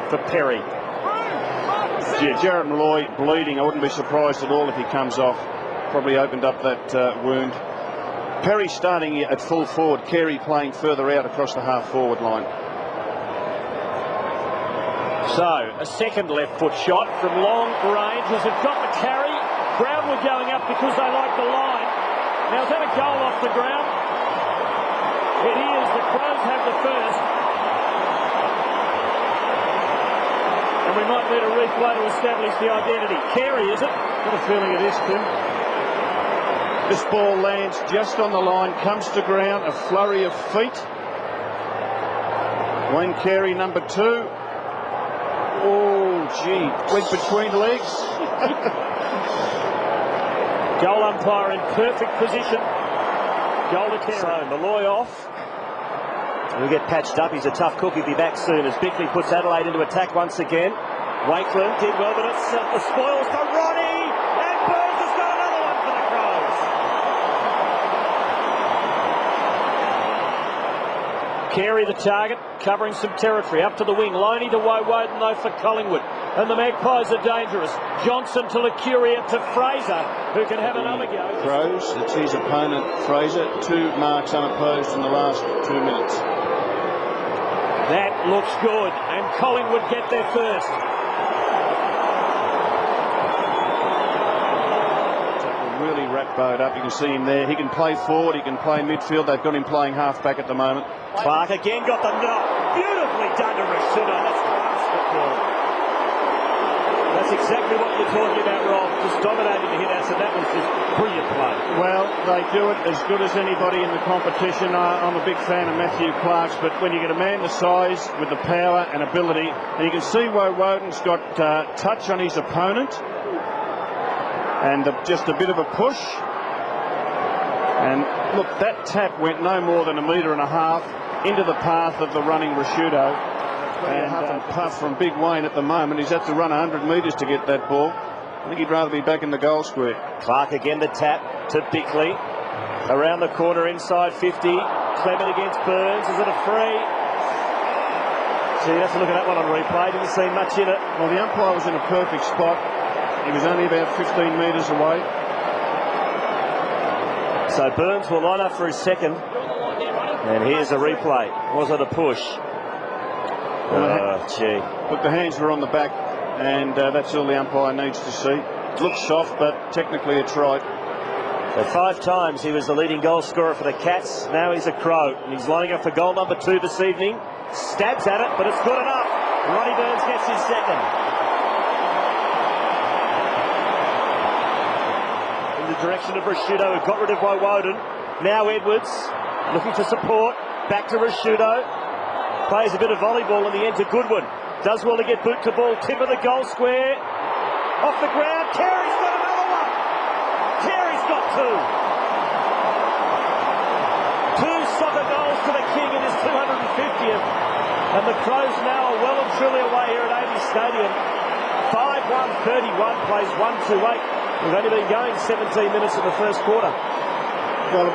for Perry. Yeah, Jared Malloy bleeding. I wouldn't be surprised at all if he comes off. Probably opened up that wound. Perry starting at full forward, Carey playing further out across the half-forward line. So, a second left foot shot from long range. Has it got the carry? Brownwood going up because they like the line. Now, is that a goal off the ground? It is. The Crows have the first. And we might need a replay to establish the identity. Carey, is it? Got a feeling it is, Tim. This ball lands just on the line, comes to ground, a flurry of feet. Wayne Carey, number 2. Oh, gee, went between legs. Goal umpire in perfect position. Goal to Carey. So, Malloy off. He'll get patched up. He's a tough cook. He'll be back soon as Bickley puts Adelaide into attack once again. Wakeland did well, but it's the spoils to Ronnie. And Burns has got another one for the Crows. Carey the target, covering some territory. Up to the wing. Loney to Woden though for Collingwood. And the Magpies are dangerous. Johnson to Lecuria to Fraser, who can have another go. Crows, it's his opponent, Fraser. 2 marks unopposed in the last 2 minutes. That looks good, and Collingwood get their first. Really wrap Bode up. You can see him there. He can play forward, he can play midfield. They've got him playing half-back at the moment. Clark again got the knock. Beautifully done to Rashida. That's class football. That's exactly what you're talking about, Rob. Just dominating the hit outs, and that was just brilliant play. Well, they do it as good as anybody in the competition. I'm a big fan of Matthew Clark's, but when you get a man the size with the power and ability, and you can see Woden's got touch on his opponent, and just a bit of a push. And look, that tap went no more than 1.5 meters into the path of the running Rashudo. And huff and puff from Big Wayne at the moment. He's had to run 100 metres to get that ball. I think he'd rather be back in the goal square. Clark again, the tap to Bickley. Around the corner, inside 50. Clement against Burns. Is it a free? So you have to look at that one on replay. Didn't see much in it. Well, the umpire was in a perfect spot. He was only about 15 metres away. So Burns will line up for his second. And here's a replay. Was it a push? Gee. Look, the hands were on the back, and that's all the umpire needs to see. It looks soft, but technically it's right. So 5 times he was the leading goal scorer for the Cats. Now he's a Crow, and he's lining up for goal number 2 this evening. Stabs at it, but it's good enough. Ronnie Burns gets his second. In the direction of Rashudo, who got rid of Woden. Now Edwards, looking for support. Back to Rashudo. Plays a bit of volleyball in the end to Goodwin. Does well to get boot to ball. Tip of the goal square. Off the ground. Carey's got another one. Carey's got 2. 2 soccer goals to the King in his 250th. And the Crows now are well and truly away here at AAMI Stadium. 5-1-31 plays 1-2-8. We've only been going 17 minutes in the first quarter. Well,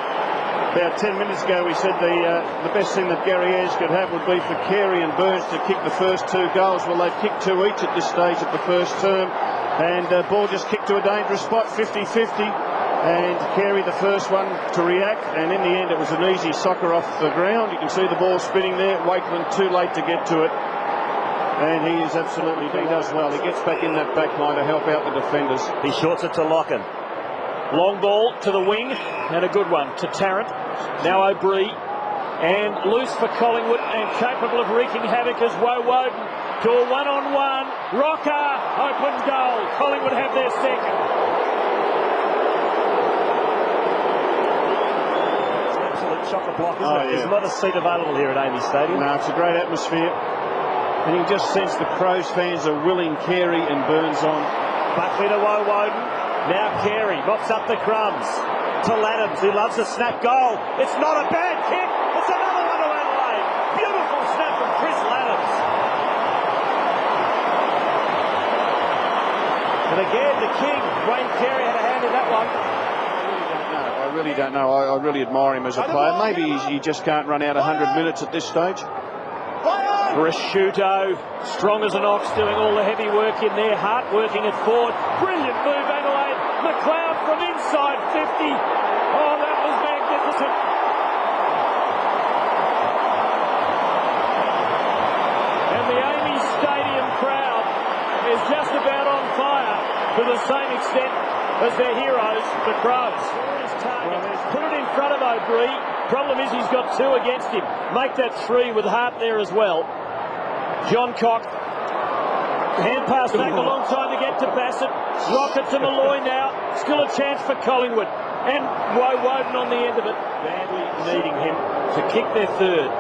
about 10 minutes ago we said the best thing that Gary Ayres could have would be for Carey and Burns to kick the first 2 goals. Well, they've kicked 2 each at this stage of the first term, and ball just kicked to a dangerous spot, 50-50, and Carey the first one to react, and in the end it was an easy soccer off the ground. You can see the ball spinning there. Wakeland too late to get to it, and he is absolutely, he does well. He gets back in that back line to help out the defenders. He shorts it to Locken. Long ball to the wing, and a good one to Tarrant. Now O'Brien, and loose for Collingwood, and capable of wreaking havoc as Woden to a one-on-one. Rocker, open goal. Collingwood have their second. It's an absolute chock-a-block, isn't it? Yeah. There's not a seat available here at AAMI Stadium. No, it's a great atmosphere. And you can just sense the Crows fans are willing Carey and Burns on. Buckley to Woden. Now Carey mops up the crumbs to Laddams, who loves a snap goal. It's not a bad kick. It's another one to Adelaide. Beautiful snap from Chris Laddams. And again, the King, Wayne Carey, had a hand in that one. I really don't know. I really admire him as a player. Maybe he just can't run out 100 minutes at this stage. Prosciutto, strong as an ox, doing all the heavy work in there. Hart working it forward. Brilliant move, Adelaide. McLeod from inside 50. Oh, that was magnificent. And the Amy Stadium crowd is just about on fire to the same extent as their heroes, the Crows. Put it in front of O'Brien. Problem is he's got two against him. Make that three with Hart there as well. John Cock. Hand pass back, a long time to get to Bassett. Rocket to Malloy now. Still a chance for Collingwood. And Woden on the end of it. Badly needing him to kick their third.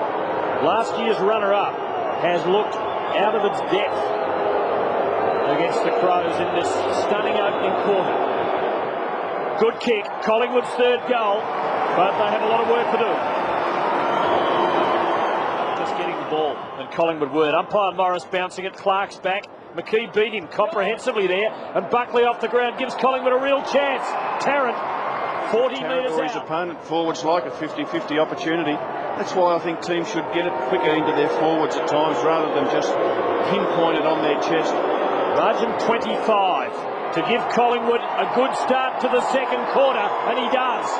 Last year's runner-up has looked out of its depth against the Crows in this stunning opening quarter. Good kick. Collingwood's third goal. But they have a lot of work to do. Just getting the ball, and Collingwood word. Umpire Morris bouncing it. Clark's back. McKee beat him comprehensively there, and Buckley off the ground gives Collingwood a real chance. Tarrant, 40 metres out. His opponent forwards like a 50-50 opportunity. That's why I think teams should get it quicker into their forwards at times rather than just pinpoint it on their chest. Margin 25 to give Collingwood a good start to the second quarter, and he does.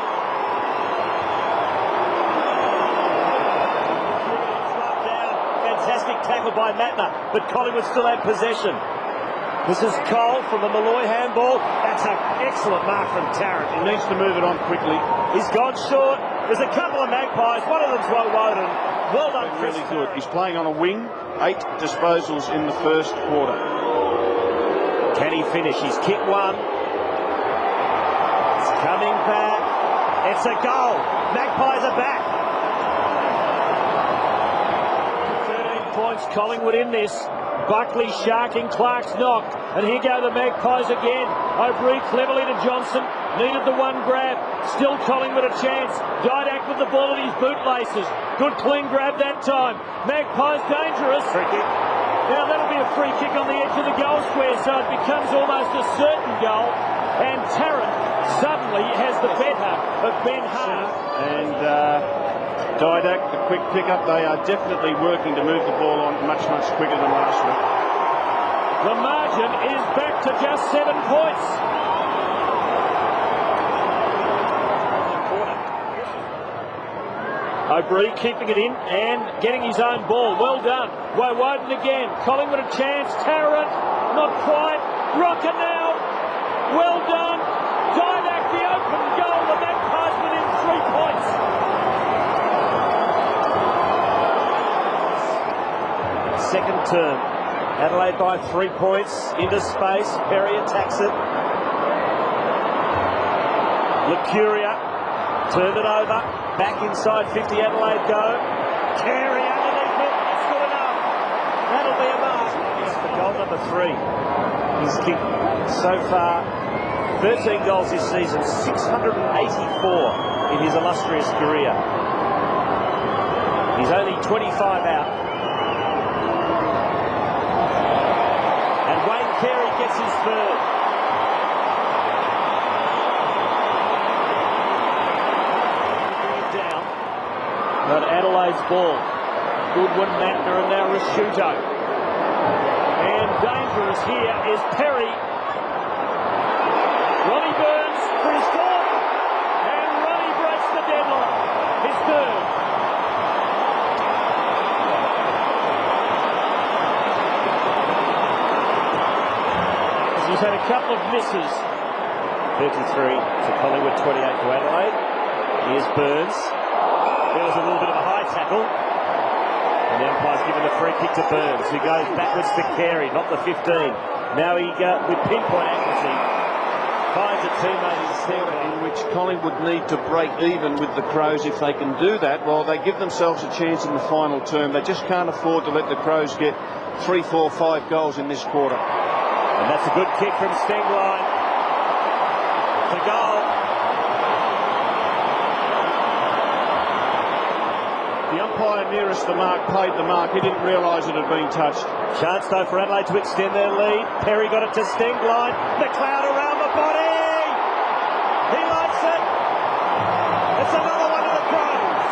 Fantastic tackle by Matner, but Collingwood still had possession. This is Cole from the Malloy handball. That's an excellent mark from Tarrant. He needs to move it on quickly. He's gone short. There's a couple of Magpies. One of them's Woden. Well done, Chris. Really good. He's playing on a wing. 8 disposals in the first quarter. Can he finish? He's kicked one. It's coming back. It's a goal. Magpies are back. Points, Collingwood in this. Buckley sharking, Clark's knocked, and here go the Magpies again. O'Brien cleverly to Johnson, needed the one grab, still Collingwood a chance. Didak with the ball at his bootlaces, good clean grab that time. Magpies dangerous. Free kick. Now that'll be a free kick on the edge of the goal square, so it becomes almost a certain goal, and Tarrant suddenly has the better of Ben Hart. And Didak, the quick pickup, they are definitely working to move the ball on much quicker than last week. The margin is back to just 7 points. O'Brien keeping it in and getting his own ball. Well done. Woden again. Collingwood a chance. Tarrant, not quite. Rocker now. Well done. Didak, the open goal. The Magpies within 3 points. Second term. Adelaide by 3 points. Into space. Perry attacks it. Lucuria. Turn it over. Back inside 50. Adelaide go. Carey underneath it. That's good enough. That'll be a mark. It's for goal number 3. He's kicked so far 13 goals this season. 684 in his illustrious career. He's only 25 out. Carey gets his third. Down. But Adelaide's ball. Goodwin, Matner, and now Prosciutto. And dangerous here is Perry. Ronnie Burns for his fourth. And Ronnie breaks the deadline. His third. He's had a couple of misses. 33 to Collingwood, 28 to Adelaide. Here's Burns. There was a little bit of a high tackle. And the umpire's given the free kick to Burns, who goes backwards to Carey, not the 15. Now he, with pinpoint accuracy, finds a teammate in which Collingwood need to break even with the Crows. If they can do that, well, they give themselves a chance in the final term. They just can't afford to let the Crows get 3, 4, 5 goals in this quarter. And that's a good kick from Stengline. To goal. The umpire nearest the mark paid the mark. He didn't realise it had been touched. Chance though for Adelaide to extend their lead. Perry got it to Stengline. McLeod around the body. He likes it. It's another one of the Crows.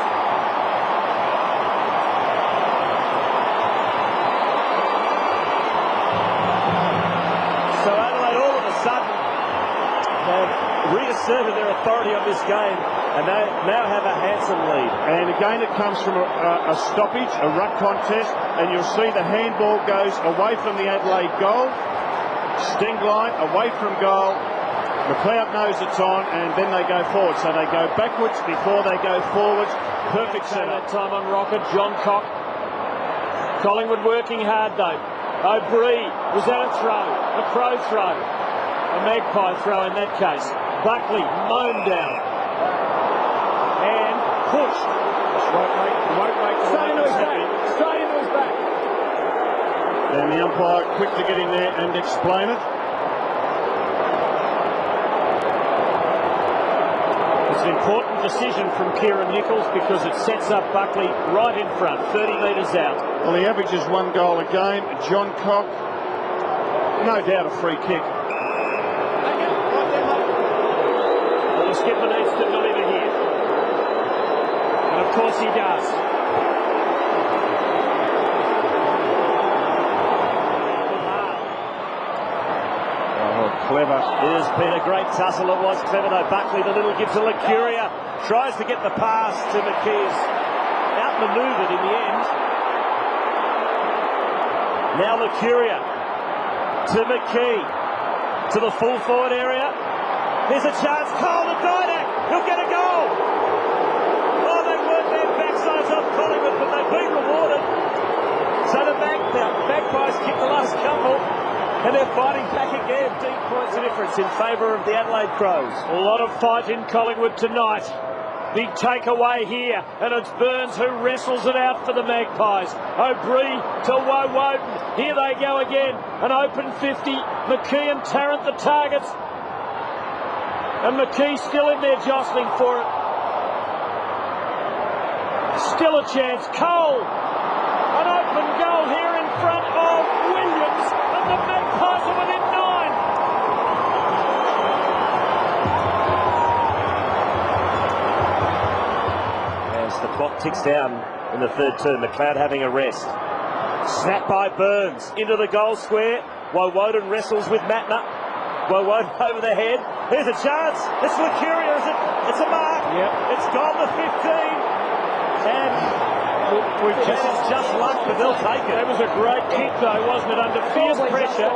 asserted their authority on this game, and they now have a handsome lead. And again, it comes from a stoppage, a ruck contest, and you'll see the handball goes away from the Adelaide goal. Sting line, away from goal. McLeod knows it's on, and then they go forward. So they go backwards before they go forwards. Perfect setup. That time on Rocket, John Cock. Collingwood working hard though. O'Brien was that a throw? A Crow throw. A Magpie throw in that case. Buckley mown down. And pushed. Won't make the Straight into his back. Straight into his back. And the umpire quick to get in there and explain it. It's an important decision from Kieran Nichols because it sets up Buckley right in front, 30 metres out. Well, the average is 1 goal a game. John Cock, no doubt a free kick. Well, the skipper needs to deliver here. And of course he does. Clever. It has been a great tussle. It was clever though. Buckley, the little gives to Licuria. Tries to get the pass to McKee's. Outmanoeuvred in the end. Now Licuria to McKee. To the full forward area. Here's a chance. Cole to Didak. He'll get a goal. Oh, they worked their backsides off Collingwood, but they've been rewarded. So the Magpies kick the last couple. And they're fighting back again. Deep points of difference in favour of the Adelaide Crows. A lot of fight in Collingwood tonight. Big takeaway here, and it's Burns who wrestles it out for the Magpies. O'Brien to Woden. Here they go again. An open 50. McKee and Tarrant the targets. And McKee still in there jostling for it. Still a chance. Cole. An open goal here in front of Williams. And the Magpies are within 9. As the clock ticks down in the third term, McLeod having a rest. Snap by Burns into the goal square. Woden wrestles with Matner. Woden over the head. Here's a chance. It's Licuria, is it? It's a mark. Yep. It's gone to 15. And this is just luck, but they'll take it. That was a great kick though, wasn't it? Under fierce pressure.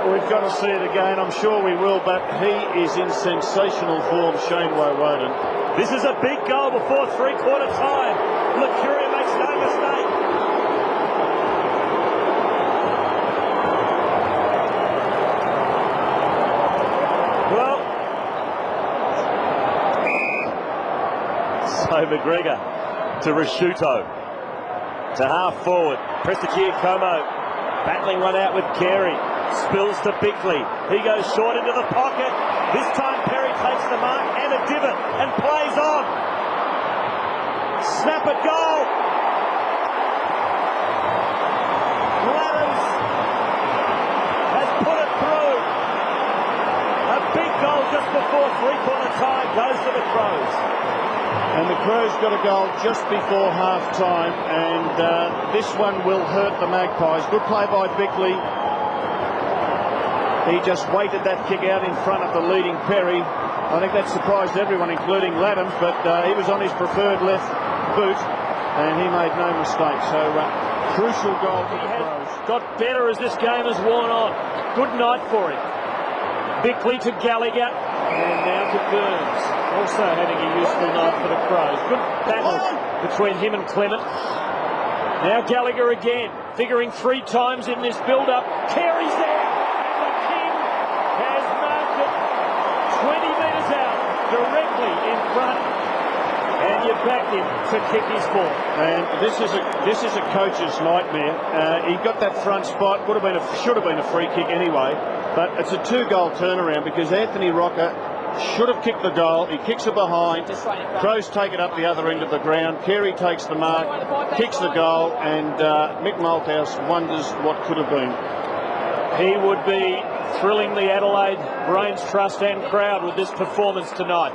We've got to see it again. I'm sure we will, but he is in sensational form, Shane Woden. This is a big goal before three-quarter time. Licuria makes no mistake. Well, so McGregor to Rashuto. To half forward, Prestigia Como battling one out with Carey. Spills to Bickley. He goes short into the pocket. This time Perry takes the mark and a divot and plays on. Snap at goal. Ladders has put it through. A big goal just before three-quarter time goes to the Crows. And the Crows got a goal just before half-time, and this one will hurt the Magpies. Good play by Bickley. He just waited that kick out in front of the leading Perry. I think that surprised everyone, including Laddams, but he was on his preferred left boot, and he made no mistake. So, crucial goal for the Crows. Got better as this game has worn on. Good night for him. Bickley to Gallagher, and now to Burns. Also having a useful night for the Crows. Good battle between him and Clement. Now Gallagher again, figuring 3 times in this build-up. Carey's there, and the King has marked it 20 metres out, directly in front. And you backed him to kick his ball. And this is a coach's nightmare. He got that front spot. Should have been a free kick anyway. But it's a 2-goal turnaround because Anthony Rocker should have kicked the goal. He kicks it behind. Crows take it up the other end of the ground. Carey takes the mark, kicks the goal, and Mick Malthouse wonders what could have been. He would be thrilling the Adelaide Brains Trust and crowd with this performance tonight.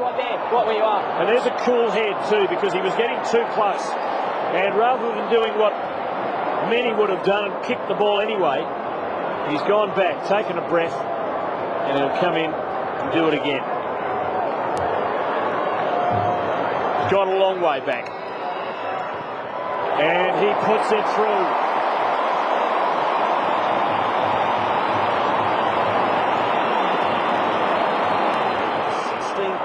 What were you up? And there's a cool head too, because he was getting too close. And rather than doing what many would have done and kicked the ball anyway, he's gone back, taken a breath, and he'll come in and do it again. gone a long way back. And he puts it through.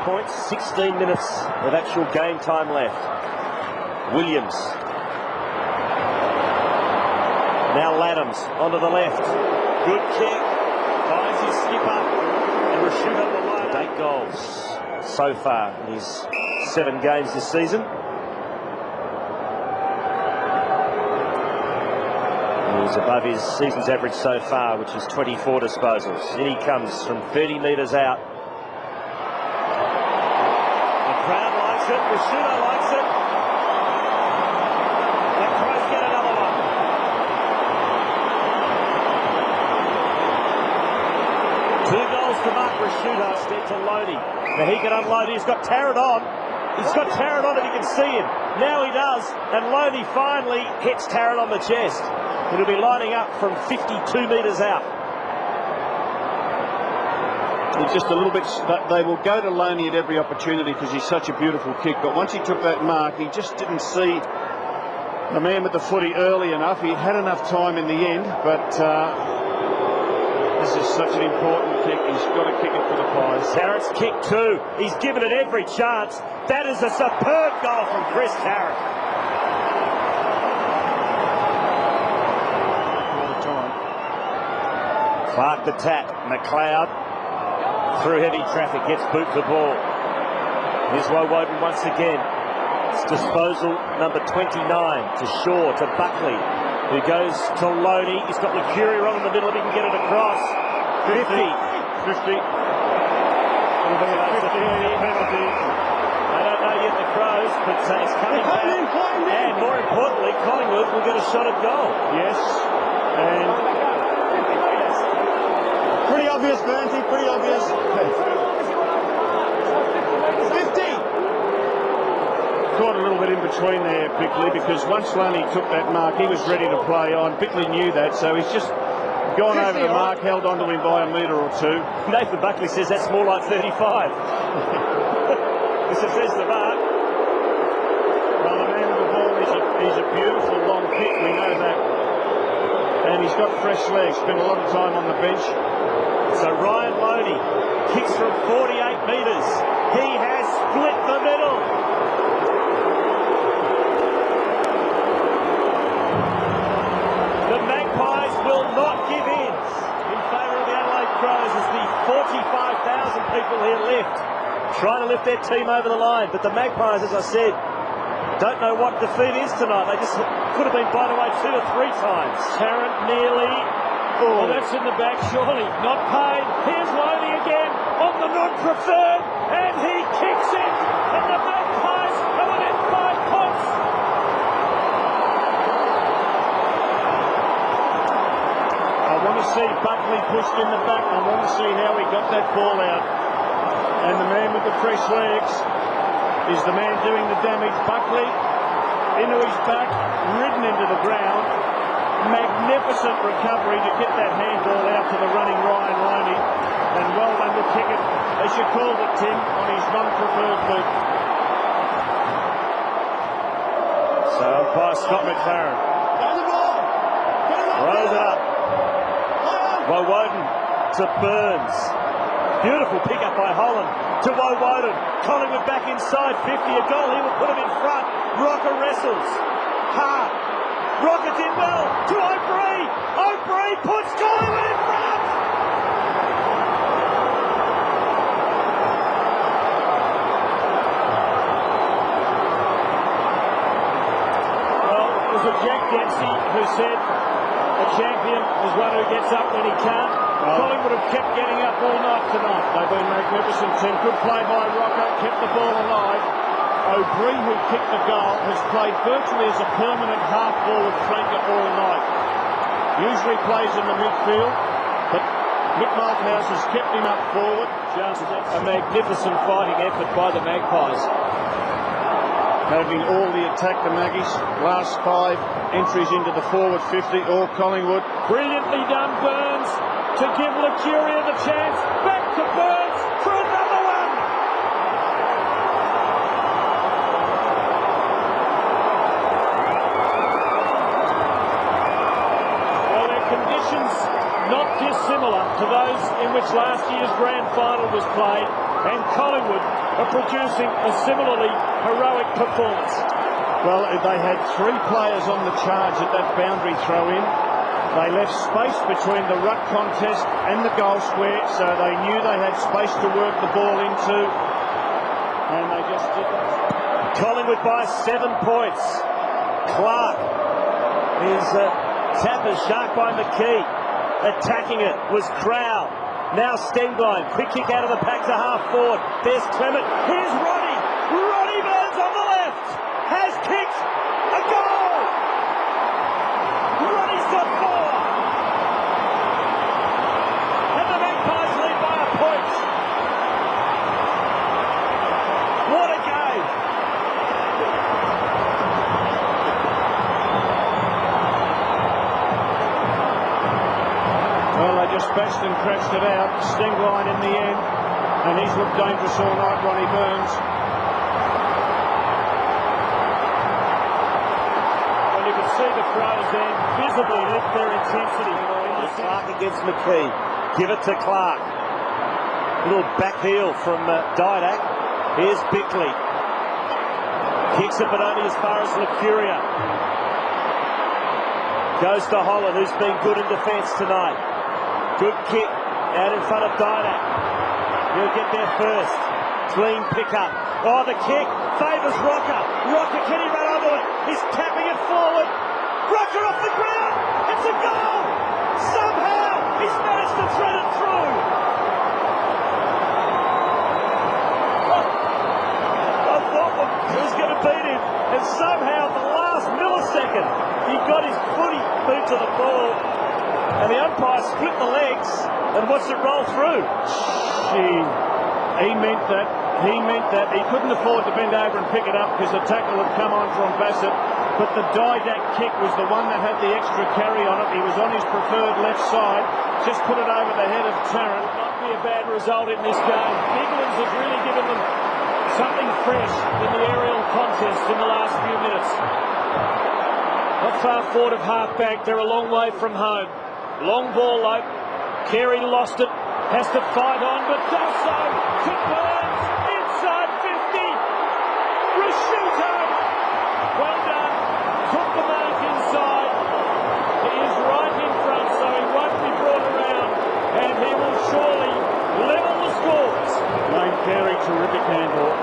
Points, 16 minutes of actual game time left. Williams. Now Laddams onto the left. Good kick. Finds his skipper. And Rashuda the line. 8 goals so far in his 7 games this season. He's above his season's average so far, which is 24 disposals. In he comes from 30 metres out. Rashuda likes it. The Crows get another one. Two goals to Mark Rashuda instead to Loney. Now he can unload. He's got Tarrant on. He's got Tarrant on if you can see him. Now he does. And Loney finally hits Tarrant on the chest. It'll be lining up from 52 metres out. He's just a little bit, they will go to Loney at every opportunity because he's such a beautiful kick, but once he took that mark, he just didn't see the man with the footy early enough. He had enough time in the end, but this is such an important kick. He's got to kick it for the Pies. Tarrant's kick too. He's given it every chance. That is a superb goal from Chris Tarrant. Clark the tap. McLeod. Through heavy traffic, gets boot the ball. Here's Woden once again. It's disposal number 29 to Shaw, to Buckley, who goes to Loney. He's got Lecuri wrong in the middle if he can get it across. 50. 50. Penalty. I don't know yet the Crows, but it's coming back. And more importantly, Collingwood will get a shot at goal. Yes. And pretty obvious, Burnty, pretty obvious. 50. Caught a little bit in between there, Bickley, because once Loney took that mark, he was ready to play on. Bickley knew that, so he's just gone over the mark, held onto him by a metre or two. Nathan Buckley says that's more like 35. This says the mark. Well, the man with the ball is a beautiful long kick, we know that. And he's got fresh legs, spent a lot of time on the bench. So Ryan Loney kicks from 48 metres. He has split the middle. The Magpies will not give in favour of the Adelaide Crows as the 45,000 people here lift, trying to lift their team over the line. But the Magpies, as I said, don't know what defeat is tonight. They just could have been blown away 2 or 3 times. Tarrant nearly. Oh, that's in the back, surely. Not paid. Here's Loney again on the non-preferred, and he kicks it, and the Magpies are within 5 points. I want to see Buckley pushed in the back. I want to see how he got that ball out. And the man with the fresh legs is the man doing the damage. Buckley into his back, ridden into the ground. Magnificent recovery to get that handball out to the running Ryan Loney, and well done to kick it, as you called it, Tim, on his non-preferred boot. So umpire Scott McLaren throws it up. Woden to Burns. Beautiful pick up by Holland to Woden. Collingwood back inside 50. A goal here will put him in front. Rocker wrestles. Hart. Rockets in well to O'Brien. O'Brien puts Collingwood in front. Well, it was Jack Dempsey who said a champion is one who gets up when he can't. Collingwood have kept getting up all night tonight. They've been magnificent, Tim. Good play by Rocker, kept the ball alive. O'Brien, who kicked the goal, has played virtually as a permanent half-forward flanker all night. Usually plays in the midfield, but Mick Malthouse has kept him up forward. Just a magnificent fighting effort by the Magpies. Having all the attack, the Maggies. Last 5 entries into the forward 50, all Collingwood. Brilliantly done, Burns, to give Lecuri the chance. Back to Burns for another one. not dissimilar to those in which last year's grand final was played, and Collingwood are producing a similarly heroic performance. Well, they had 3 players on the charge at that boundary throw-in. They left space between the ruck contest and the goal square, so they knew they had space to work the ball into, and they just did that. Collingwood by 7 points. Clark is Tapper's shark by McKee. Attacking it was Crowell. Now Stengline. Quick kick out of the pack to half forward. There's Clement. Here's Roddy. Roddy Burns on the left. Has kicked a goal. Roddy's got 4. And the Magpies lead by a point. What a game. Well, they just bashed and crashed it out. Stengline in the end, and he's looked dangerous all night, Ronnie Burns. Well, you can see the Crows then visibly lift their intensity. Clark against McKee. Give it to Clark. Little back heel from Didak. Here's Bickley. Kicks it, but only as far as Lucuria. Goes to Holland, who's been good in defence tonight. Good kick out in front of Didak. He'll get there first. Clean pickup. Oh, the kick favours Rocker. Rocker, can he run over it? He's tapping it forward. Rocker off the ground. It's a goal. Somehow he's managed to thread it through. I thought he was going to beat him, and somehow at the last millisecond he got his footy boot to the ball, and the umpire split the legs and watched it roll through. He meant that. He meant that. He couldn't afford to bend over and pick it up because the tackle had come on from Bassett. But the Didak kick was the one that had the extra carry on it. He was on his preferred left side. Just put it over the head of Tarrant. Not be a bad result in this game. Biglands has really given them something fresh in the aerial contest in the last few minutes. Not far forward of half-back. They're a long way from home. Long ball though. Carey lost it. Has to fight on, but does so to Burns. Inside 50. Prosciutto. Well done. Took the mark inside. He is right in front, so he won't be brought around, and he will surely level the scores. Lane Carey, terrific handball.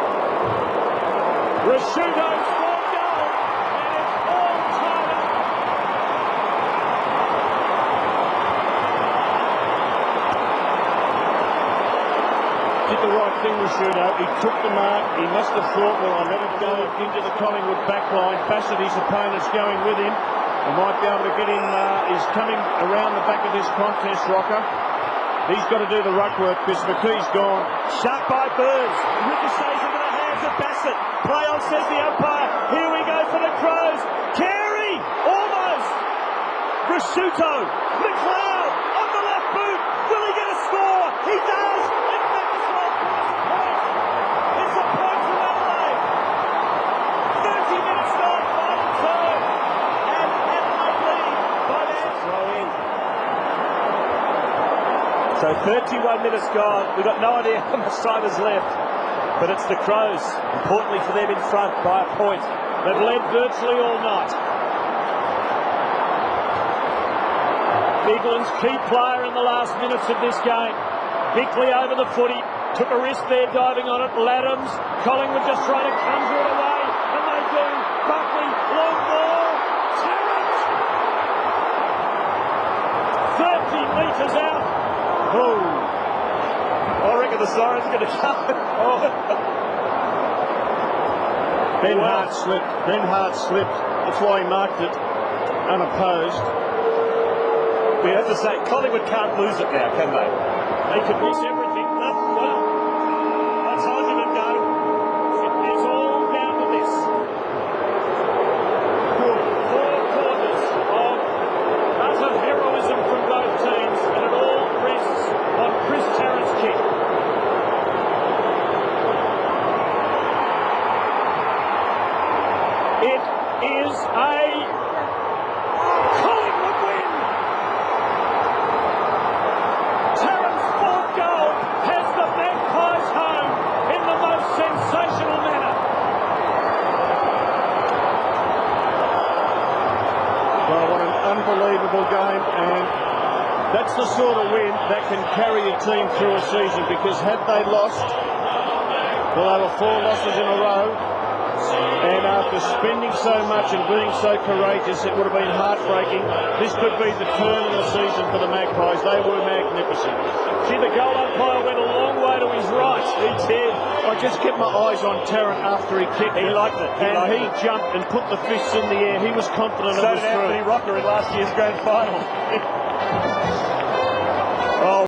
Prosciutto scored goal, and it's all tied up. Did the right thing with Prosciutto. He took the mark. He must have thought, well, I'll let it go into the Collingwood backline. Bassett, his opponent's going with him. He might be able to get him. He's coming around the back of this contest, Rocker. He's got to do the ruck work because McKee's gone. Shot by Burns. Ricochets into the hands of Bassett. Play on, says the umpire. Here we go for the Crows. Carey! Almost! Prosciutto. McLeod on the left boot. Will he get a score? He does! And Maxwell point. It's a point from Adelaide. 30 minutes gone, final turn. And Adelaide lead by that throw in. So 31 minutes gone. We've got no idea how much time is left. But it's the Crows, importantly for them, in front by a point. They've led virtually all night. Biglands, key player in the last minutes of this game. Bickley over the footy, took a risk there diving on it. Laddams, Collingwood just trying to conjure it away, and they do. Buckley, long ball, Tarrant! 30 metres out. Oh. I reckon the siren's going to come. Ben Hart slipped. Ben Hart slipped. That's why he marked it unopposed. We have to say, Collingwood can't lose it now, can they? They could miss everything. Well, I told you to go. it's all down to this. 4 quarters of utter heroism from both teams, and it all rests on Chris Tarrant's kick. It is a Collingwood win. the sort of win that can carry a team through a season, because had they lost, well, they were 4 losses in a row, and after spending so much and being so courageous, it would have been heartbreaking. This could be the turn in the season for the Magpies. They were magnificent. See, the goal umpire went a long way to his right. He did. I just kept my eyes on Tarrant after he kicked it. He liked it. He jumped and put the fists in the air. He was confident So it was did Anthony through. Rocker in last year's grand final.